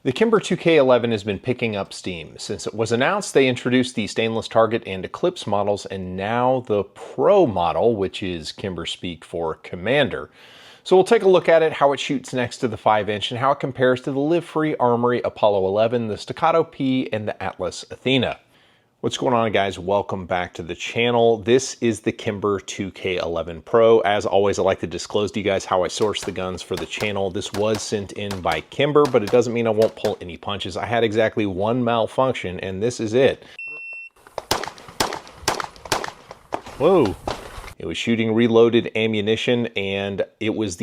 The Kimber 2K11 has been picking up steam. Since it was announced, they introduced the stainless target and eclipse models, and now the Pro model, which is Kimber speak for Commander. So we'll take a look at it, how it shoots next to the 5-inch, and how it compares to the Live Free Armory Apollo 11, the Staccato P, and the Atlas Athena. What's going on, guys? Welcome back to the channel. This is the Kimber 2K11 Pro. As always, I like to disclose to you guys how I source the guns for the channel. This was sent in by Kimber, but it doesn't mean I won't pull any punches. I had exactly one malfunction, and this is it. Whoa. It was shooting reloaded ammunition, and it was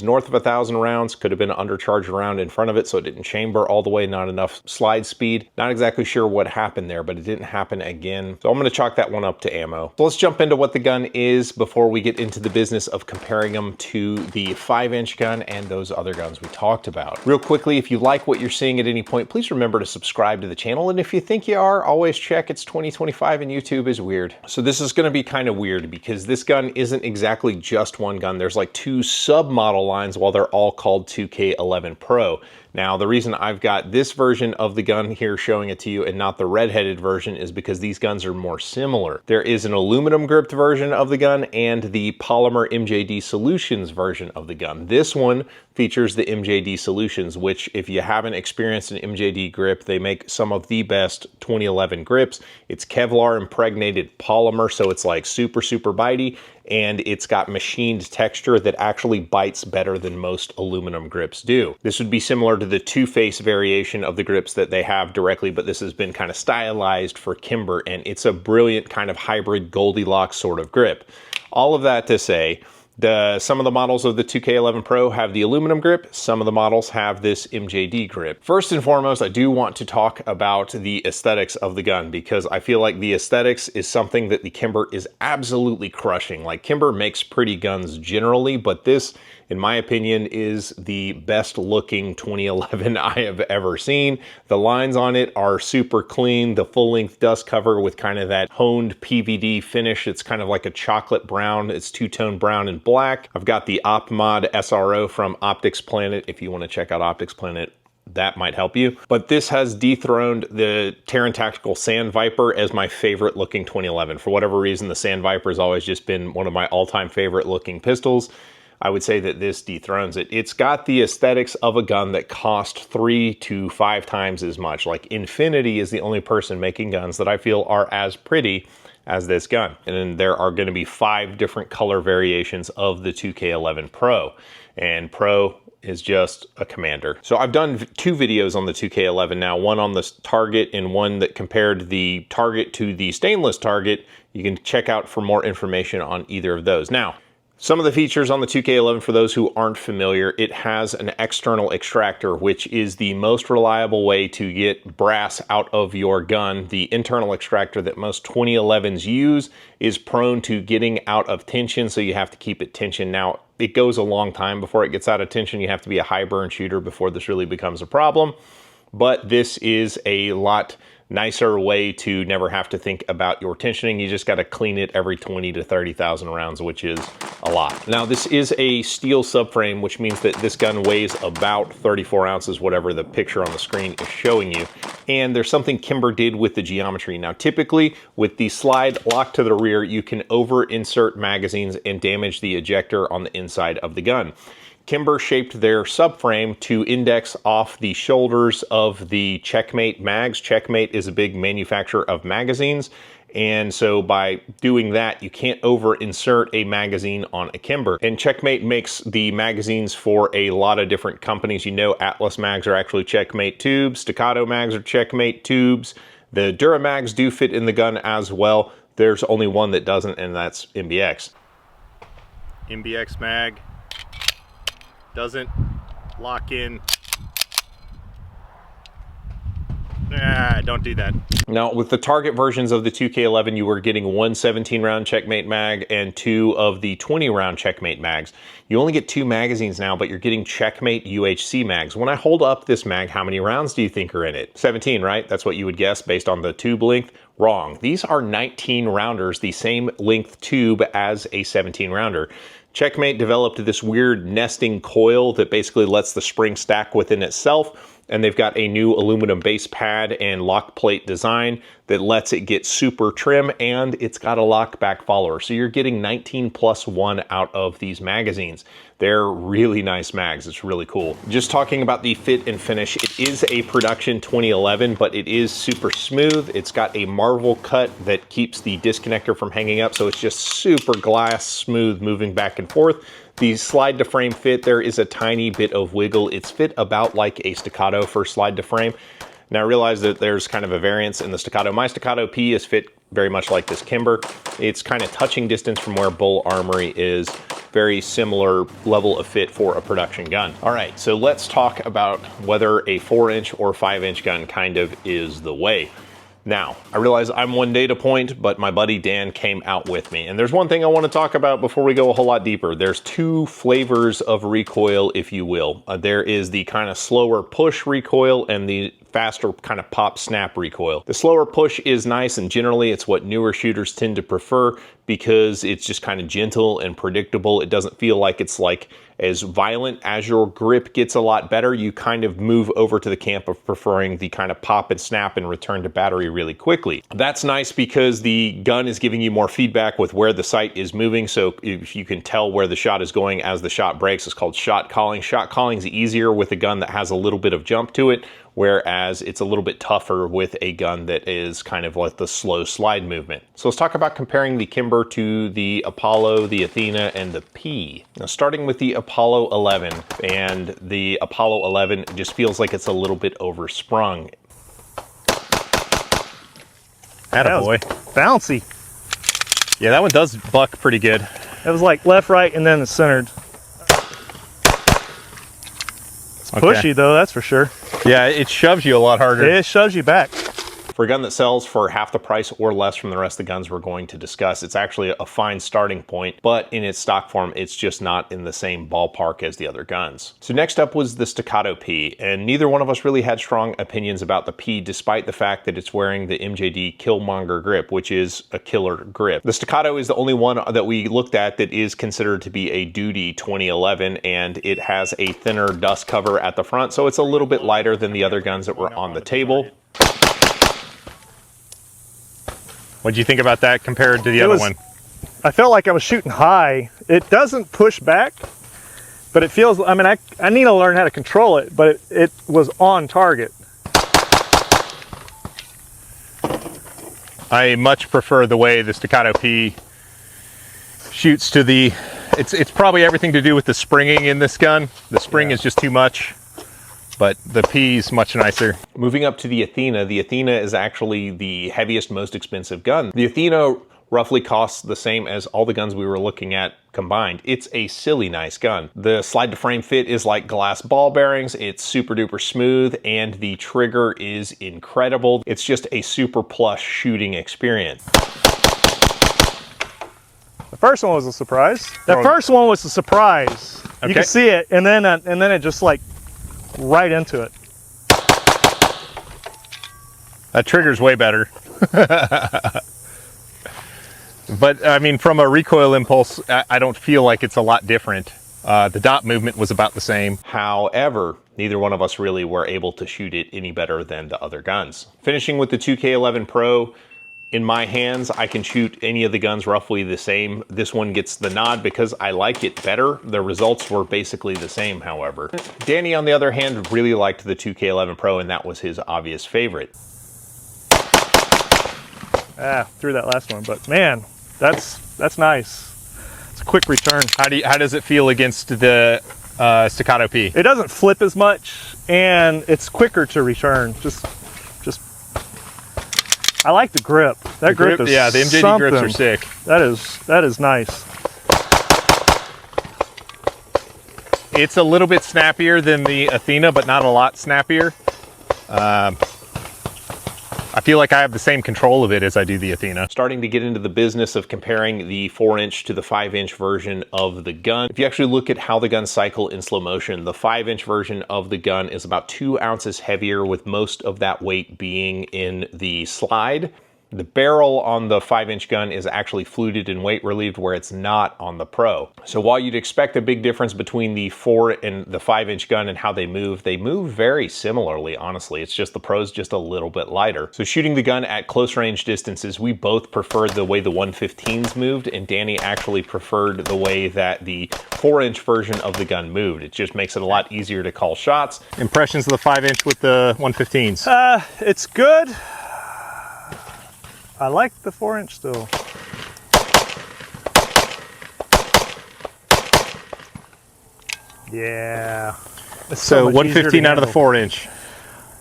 north of 1,000 rounds. Could have been an undercharged round in front of it, so it didn't chamber all the way, not enough slide speed. Not exactly sure what happened there, but it didn't happen again. So I'm gonna chalk that one up to ammo. So let's jump into what the gun is before we get into the business of comparing them to the 5-inch gun and those other guns we talked about. Real quickly, if you like what you're seeing at any point, please remember to subscribe to the channel. And if you think you are, always check. It's 2025 and YouTube is weird. So this is gonna be kind of weird because this gun isn't exactly just one gun. There's like two sub-model lines while they're all called 2K11 Pro. Now, the reason I've got this version of the gun here showing it to you and not the red-headed version is because these guns are more similar. There is an aluminum gripped version of the gun and the polymer MJD Solutions version of the gun. This one features the MJD Solutions, which if you haven't experienced an MJD grip, they make some of the best 2011 grips. It's Kevlar impregnated polymer, so it's like super, super bitey, and it's got machined texture that actually bites better than most aluminum grips do. This would be similar to the two-face variation of the grips that they have directly, but this has been kind of stylized for Kimber, and it's a brilliant kind of hybrid Goldilocks sort of grip. All of that to say, some of the models of the 2K11 Pro have the aluminum grip, some of the models have this MJD grip. First and foremost, I do want to talk about the aesthetics of the gun because I feel like the aesthetics is something that the Kimber is absolutely crushing. Like, Kimber makes pretty guns generally, but this, in my opinion, is the best looking 2011 I have ever seen. The lines on it are super clean. The full length dust cover with kind of that honed PVD finish. It's kind of like a chocolate brown. It's two-tone brown and black. I've got the Op Mod SRO from Optics Planet. If you want to check out Optics Planet, that might help you. But this has dethroned the Terran Tactical Sand Viper as my favorite looking 2011. For whatever reason, the Sand Viper has always just been one of my all-time favorite looking pistols. I would say that this dethrones it. It's got the aesthetics of a gun that cost 3 to 5 times as much. Like, Infinity is the only person making guns that I feel are as pretty as this gun. And then there are going to be 5 different color variations of the 2K11 Pro. And Pro is just a commander. So I've done 2 videos on the 2K11 now, one on the target and one that compared the target to the stainless target. You can check out for more information on either of those. Now, some of the features on the 2K11, for those who aren't familiar, it has an external extractor, which is the most reliable way to get brass out of your gun. The internal extractor that most 2011s use is prone to getting out of tension, so you have to keep it tension. Now, it goes a long time before it gets out of tension. You have to be a high burn shooter before this really becomes a problem, but this is a lot nicer way to never have to think about your tensioning. You just got to clean it every 20 to 30,000 rounds, which is a lot. Now, this is a steel subframe, which means that this gun weighs about 34 ounces, whatever the picture on the screen is showing you. And there's something Kimber did with the geometry. Now, typically with the slide locked to the rear, you can over insert magazines and damage the ejector on the inside of the gun. Kimber shaped their subframe to index off the shoulders of the Checkmate mags. Checkmate is a big manufacturer of magazines, and so by doing that, you can't over insert a magazine on a Kimber. And Checkmate makes the magazines for a lot of different companies. You know, Atlas mags are actually Checkmate tubes, Staccato mags are Checkmate tubes. The Duramags do fit in the gun as well. There's only one that doesn't, and that's MBX. MBX mag doesn't lock in. Don't do that. Now, with the target versions of the 2K11, you were getting 1 17-round Checkmate mag and 2 of the 20-round Checkmate mags. You only get 2 magazines now, but you're getting Checkmate UHC mags. When I hold up this mag, how many rounds do you think are in it? 17, right? That's what you would guess based on the tube length. Wrong. These are 19 rounders, the same length tube as a 17 rounder. Checkmate developed this weird nesting coil that basically lets the spring stack within itself. and they've got a new aluminum base pad and lock plate design that lets it get super trim, and it's got a lock back follower. So you're getting 19+1 out of these magazines. They're really nice mags. It's really cool. Just talking about the fit and finish, it is a production 2011, but it is super smooth. It's got a marble cut that keeps the disconnector from hanging up, so it's just super glass smooth moving back and forth. The slide to frame fit, there is a tiny bit of wiggle. It's fit about like a staccato for slide to frame. Now I realize that there's kind of a variance in the staccato. My staccato P is fit very much like this Kimber. It's kind of touching distance from where Bull Armory is. Very similar level of fit for a production gun. All right, so let's talk about whether a 4-inch or 5-inch gun kind of is the way. Now, I realize I'm one data point, but my buddy Dan came out with me. And there's one thing I want to talk about before we go a whole lot deeper. There's two flavors of recoil, if you will. There is the kind of slower push recoil and the faster kind of pop snap recoil. The slower push is nice, and generally it's what newer shooters tend to prefer because it's just kind of gentle and predictable. It doesn't feel like it's like as violent. As your grip gets a lot better, you kind of move over to the camp of preferring the kind of pop and snap and return to battery really quickly. That's nice because the gun is giving you more feedback with where the sight is moving, so if you can tell where the shot is going as the shot breaks, it's called shot calling. Shot calling is easier with a gun that has a little bit of jump to it, whereas it's a little bit tougher with a gun that is kind of like the slow slide movement. So let's talk about comparing the Kimber to the Apollo, the Athena, and the P. Now starting with the Apollo 11, and the Apollo 11 just feels like it's a little bit oversprung. Attaboy. Bouncy. Yeah, that one does buck pretty good. It was like left, right, and then it's centered. It's pushy though, that's for sure. Yeah, it shoves you a lot harder. It shoves you back. For a gun that sells for half the price or less from the rest of the guns we're going to discuss, it's actually a fine starting point, but in its stock form, it's just not in the same ballpark as the other guns. So next up was the Staccato P, and neither one of us really had strong opinions about the P, despite the fact that it's wearing the MJD Killmonger grip, which is a killer grip. The Staccato is the only one that we looked at that is considered to be a duty 2011, and it has a thinner dust cover at the front, so it's a little bit lighter than the other guns that were on the table. What do you think about that compared to the other one? I felt like I was shooting high. It doesn't push back, but it feels, I mean, I need to learn how to control it, but it was on target. I much prefer the way the Staccato P shoots to the, it's probably everything to do with the springing in this gun. The spring is just too much, but the P is much nicer. Moving up to the Athena is actually the heaviest, most expensive gun. The Athena roughly costs the same as all the guns we were looking at combined. It's a silly nice gun. The slide to frame fit is like glass ball bearings. It's super duper smooth, and the trigger is incredible. It's just a super plush shooting experience. The first one was a surprise. The first one was a surprise. Okay. You can see it, and then it just like right into it. That trigger's way better. But I mean, from a recoil impulse, I don't feel like it's a lot different. The dot movement was about the same. However, neither one of us really were able to shoot it any better than the other guns. Finishing with the 2K11 Pro, in my hands, I can shoot any of the guns roughly the same. This one gets the nod because I like it better. The results were basically the same, however. Danny, on the other hand, really liked the 2K11 Pro, and that was his obvious favorite. Threw that last one, but man, that's nice. It's a quick return. How does it feel against the Staccato P? It doesn't flip as much, and it's quicker to return. Just I like the grip. That grip is yeah, the MJD something. grips are sick. That is nice. It's a little bit snappier than the Athena, but not a lot snappier. I feel like I have the same control of it as I do the Athena. Starting to get into the business of comparing the 4-inch to the 5-inch version of the gun. If you actually look at how the guns cycle in slow motion, the 5-inch version of the gun is about 2 ounces heavier, with most of that weight being in the slide. The barrel on the 5-inch gun is actually fluted and weight relieved, where it's not on the Pro. So while you'd expect a big difference between the 4 and the 5-inch gun and how they move very similarly, honestly. It's just the Pro's just a little bit lighter. So shooting the gun at close range distances, we both preferred the way the 115s moved, and Danny actually preferred the way that the 4-inch version of the gun moved. It just makes it a lot easier to call shots. Impressions of the 5-inch with the 115s? It's good. I like the 4-inch still. Yeah. So 115 out of the 4-inch.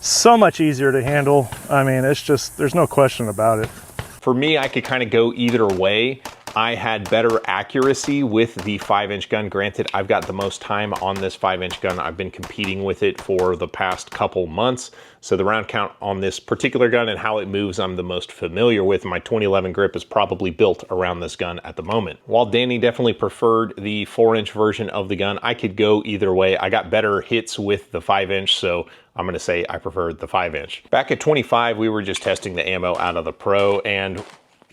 So much easier to handle. I mean, it's just, there's no question about it. For me, I could kind of go either way. I had better accuracy with the 5-inch gun. Granted, I've got the most time on this 5-inch gun. I've been competing with it for the past couple months. So the round count on this particular gun and how it moves, I'm the most familiar with. My 2011 grip is probably built around this gun at the moment. While Danny definitely preferred the 4-inch version of the gun, I could go either way. I got better hits with the 5-inch, so I'm gonna say I preferred the 5-inch. Back at 25, we were just testing the ammo out of the Pro, and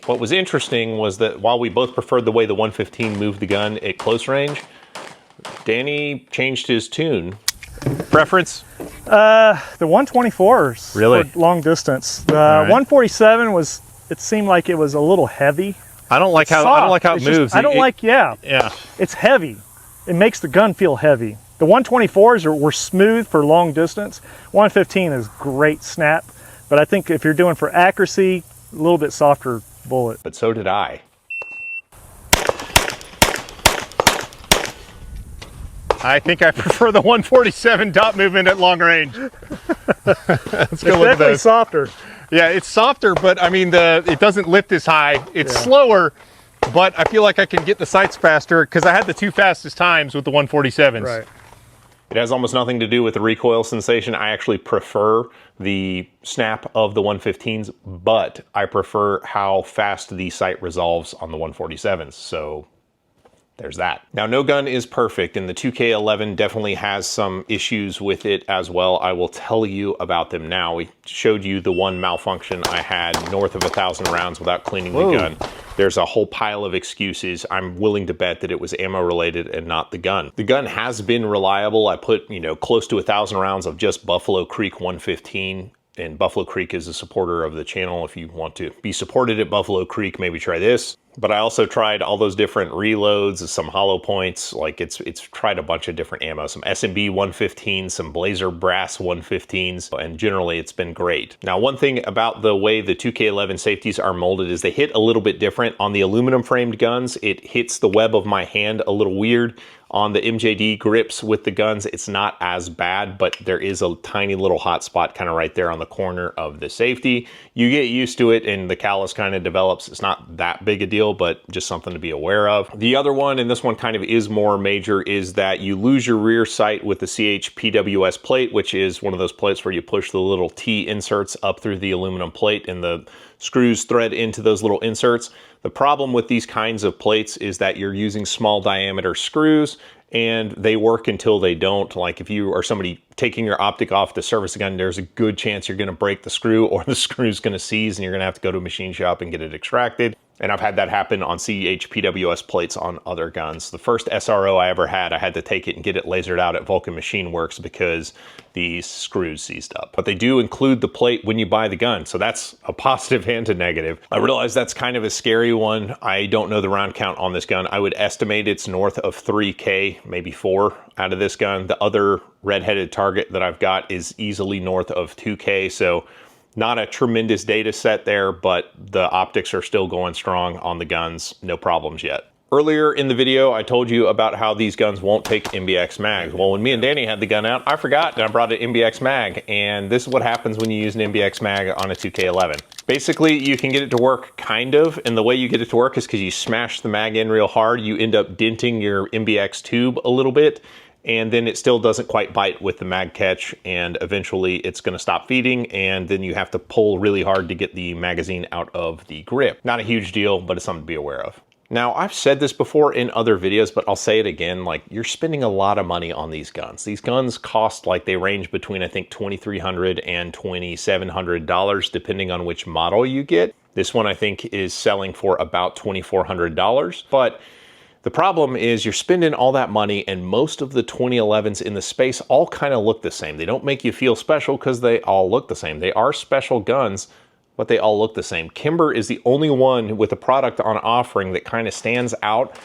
what was interesting was that while we both preferred the way the 115 moved the gun at close range, Danny changed his tune. Preference? The 124s. Really? For long distance. The 147 was, it seemed like it was a little heavy. I don't like how it moves. Yeah. It's heavy. It makes the gun feel heavy. The 124s were smooth for long distance. 115 is great snap, but I think if you're doing for accuracy, a little bit softer bullet. But so did I. I think I prefer the 147 dot movement at long range. Let's go look at those. Softer. Yeah, it's softer, but I mean, it doesn't lift as high. It's slower, but I feel like I can get the sights faster because I had the 2 fastest times with the 147s. Right. It has almost nothing to do with the recoil sensation. I actually prefer the snap of the 115s, but I prefer how fast the sight resolves on the 147s. So there's that. Now, no gun is perfect, and the 2K11 definitely has some issues with it as well. I will tell you about them now. We showed you the one malfunction I had north of 1,000 rounds without cleaning the gun. There's a whole pile of excuses. I'm willing to bet that it was ammo related and not the gun. The gun has been reliable. I put, close to 1,000 rounds of just Buffalo Creek 115. And Buffalo Creek is a supporter of the channel. If you want to be supported at Buffalo Creek, maybe try this. But I also tried all those different reloads, some hollow points. Like it's tried a bunch of different ammo, some SMB 115s, some Blazer Brass 115s, and generally it's been great. Now, one thing about the way the 2K11 safeties are molded is they hit a little bit different. On the aluminum framed guns, it hits the web of my hand a little weird. On the MJD grips with the guns, it's not as bad, but there is a tiny little hot spot kind of right there on the corner of the safety. You get used to it and the callus kind of develops. It's not that big a deal, but just something to be aware of. The other one, and this one kind of is more major, is that you lose your rear sight with the CHPWS plate, which is one of those plates where you push the little T inserts up through the aluminum plate and the screws thread into those little inserts. The problem with these kinds of plates is that you're using small diameter screws and they work until they don't. Like if you are somebody taking your optic off to service a gun, there's a good chance you're gonna break the screw or the screw's gonna seize and you're gonna have to go to a machine shop and get it extracted. And I've had that happen on CHPWS plates on other guns. The first SRO I ever had, I had to take it and get it lasered out at Vulcan Machine Works because the screws seized up. But they do include the plate when you buy the gun, so that's a positive and a negative. I realize that's kind of a scary one. I don't know the round count on this gun. I would estimate it's north of 3K, maybe 4 out of this gun. The other red-headed target that I've got is easily north of 2K, so not a tremendous data set there, but the optics are still going strong on the guns. No problems yet. Earlier in the video, I told you about how these guns won't take MBX mags. Well, when me and Danny had the gun out, I forgot and I brought an MBX mag, and this is what happens when you use an MBX mag on a 2K11. Basically, you can get it to work kind of, and the way you get it to work is because you smash the mag in real hard, you end up denting your MBX tube a little bit, and then it still doesn't quite bite with the mag catch, and eventually it's gonna stop feeding, and then you have to pull really hard to get the magazine out of the grip. Not a huge deal, but it's something to be aware of. Now, I've said this before in other videos, but I'll say it again, like, you're spending a lot of money on these guns. These guns cost, like, they range between, I think, $2,300 and $2,700, depending on which model you get. This one I think is selling for about $2,400, but the problem is you're spending all that money and most of the 2011s in the space all kind of look the same. They don't make you feel special because they all look the same. They are special guns, but they all look the same. Kimber is the only one with a product on offering that kind of stands out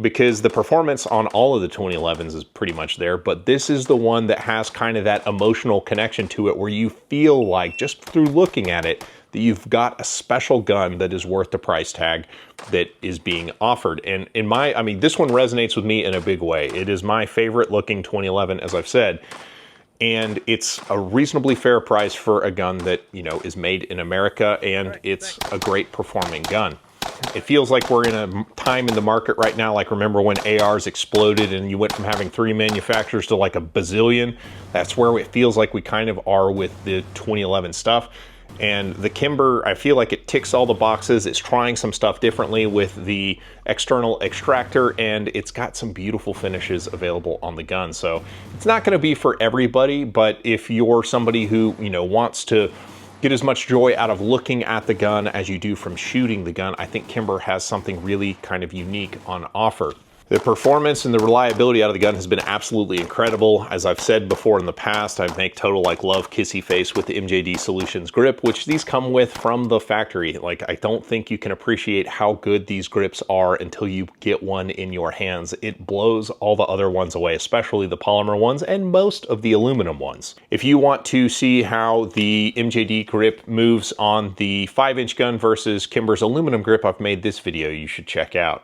because the performance on all of the 2011s is pretty much there, but this is the one that has kind of that emotional connection to it where you feel like, just through looking at it, that you've got a special gun that is worth the price tag that is being offered. And I mean, this one resonates with me in a big way. It is my favorite looking 2011, as I've said, and it's a reasonably fair price for a gun that, you know, is made in America, and it's a great performing gun. It feels like we're in a time in the market right now, like remember when ARs exploded and you went from having 3 manufacturers to like a bazillion? That's where it feels like we kind of are with the 2011 stuff. And the Kimber, I feel like it ticks all the boxes. It's trying some stuff differently with the external extractor, and it's got some beautiful finishes available on the gun. So it's not going to be for everybody, but if you're somebody who, you know, wants to get as much joy out of looking at the gun as you do from shooting the gun, I think Kimber has something really kind of unique on offer. The performance and the reliability out of the gun has been absolutely incredible. As I've said before in the past, I make total like love kissy face with the MJD Solutions grip, which these come with from the factory. Like, I don't think you can appreciate how good these grips are until you get one in your hands. It blows all the other ones away, especially the polymer ones and most of the aluminum ones. If you want to see how the MJD grip moves on the 5-inch gun versus Kimber's aluminum grip, I've made this video you should check out.